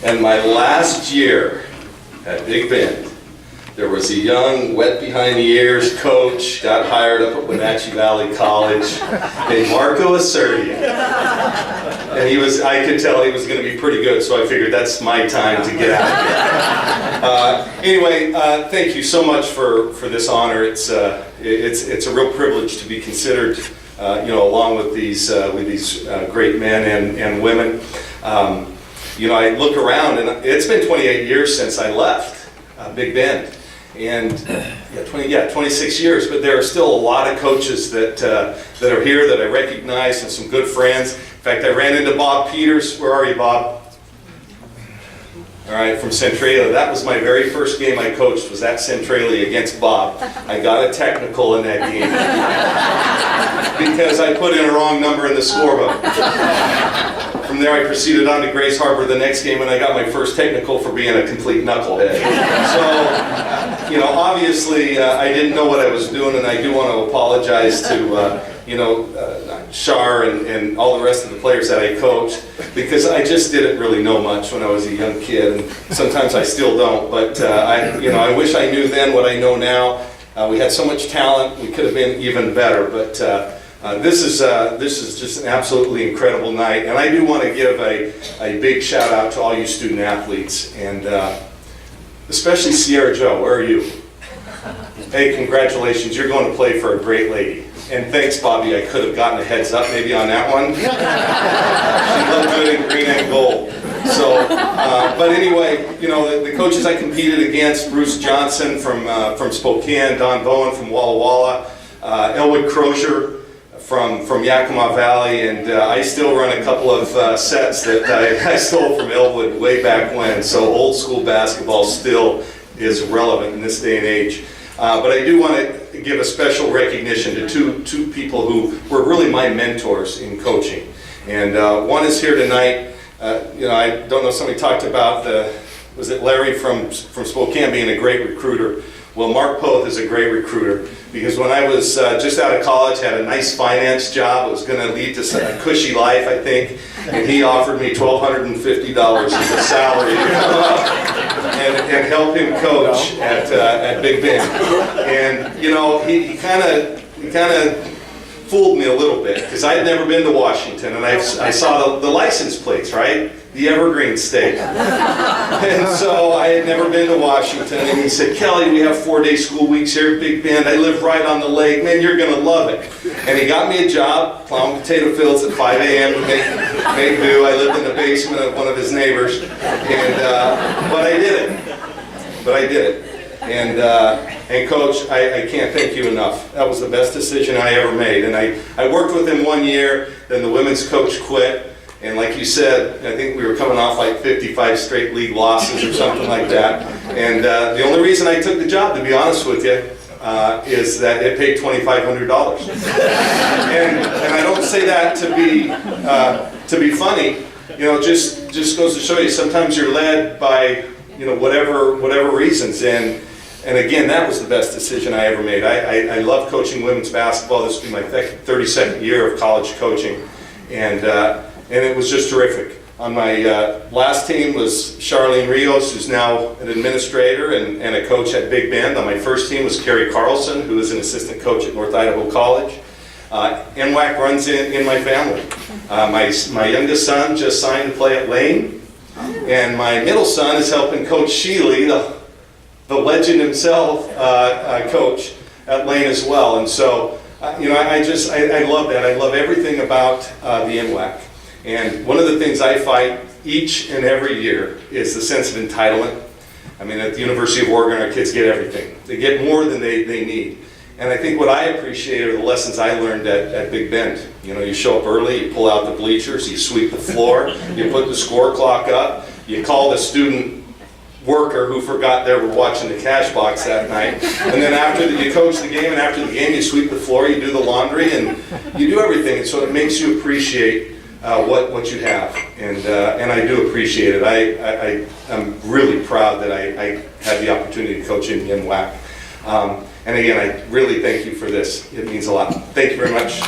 And my last year at Big Bend, there was a young, wet behind the ears coach, got hired up at Wenatchee Valley College, named Marco Assertia. And I could tell he was going to be pretty good, so I figured that's my time to get out of here. Anyway, thank you so much for this honor. It's a real privilege to be considered, along with these great men and women. I look around, and it's been 28 years since I left Big Bend. And 26 years, but there are still a lot of coaches that are here that I recognize, and some good friends. In fact, I ran into Bob Peters. Where are you, Bob? All right, from Centralia. That was my very first game I coached, was at Centralia against Bob. I got a technical in that game because I put in a wrong number in the scorebook. From there, I proceeded on to Grace Harbor the next game, and I got my first technical for being a complete knucklehead. So, obviously, I didn't know what I was doing, and I do want to apologize to, Shar and all the rest of the players that I coached, because I just didn't really know much when I was a young kid, and sometimes I still don't. But I wish I knew then what I know now. We had so much talent; we could have been even better. But this is just an absolutely incredible night, and I do want to give a big shout out to all you student athletes, and especially Sierra Joe. Where are you? Hey, congratulations! You're going to play for a great lady. And thanks, Bobby. I could have gotten a heads up maybe on that one. She looked good in green and gold. So, but anyway, the coaches I competed against: Bruce Johnson from Spokane, Don Bowen from Walla Walla, Elwood Crozier from Yakima Valley, and I still run a couple of sets that I stole from Elwood way back when. So old school basketball still is relevant in this day and age. But I do want to give a special recognition to two people who were really my mentors in coaching. And one is here tonight. I don't know if somebody talked about was it Larry from Spokane being a great recruiter. Well, Mark Poth is a great recruiter, because when I was just out of college, had a nice finance job. It was going to lead to a cushy life, I think. And he offered me $1,250 as a salary to come up and help him coach at Big Bend. And he kind of fooled me a little bit, because I had never been to Washington, and I saw the license plates, right? The Evergreen State. And so I had never been to Washington, and he said, "Kelly, we have 4-day school weeks here at Big Bend. I live right on the lake. Man, you're going to love it." And he got me a job plowing potato fields at 5 a.m. to make do. I lived in the basement of one of his neighbors, but I did it. And Coach, I can't thank you enough. That was the best decision I ever made. And I worked with him 1 year, then the women's coach quit. And like you said, I think we were coming off like 55 straight league losses or something like that. And the only reason I took the job, to be honest with you, is that it paid $2,500. And I don't say that to be funny. Just goes to show you, sometimes you're led by whatever reasons. And again, that was the best decision I ever made. I love coaching women's basketball. This will be my 32nd year of college coaching, and it was just terrific. On my last team was Charlene Rios, who's now an administrator and a coach at Big Bend. On my first team was Carrie Carlson, who is an assistant coach at North Idaho College. NWAC runs in my family. My youngest son just signed to play at Lane, and my middle son is helping Coach Sheely, the legend himself, coach at Lane as well. And so, I love that. I love everything about the NWAC. And one of the things I fight each and every year is the sense of entitlement. I mean, at the University of Oregon, our kids get everything. They get more than they need. And I think what I appreciate are the lessons I learned at Big Bend. You show up early, you pull out the bleachers, you sweep the floor, you put the score clock up, you call the student worker who forgot they were watching the cash box that night, and then after you coach the game, and after the game you sweep the floor, you do the laundry, and you do everything. And so it makes you appreciate what you have, and I do appreciate it. I'm really proud that I had the opportunity to coach in NWAC. And again, I really thank you for this. It means a lot. Thank you very much.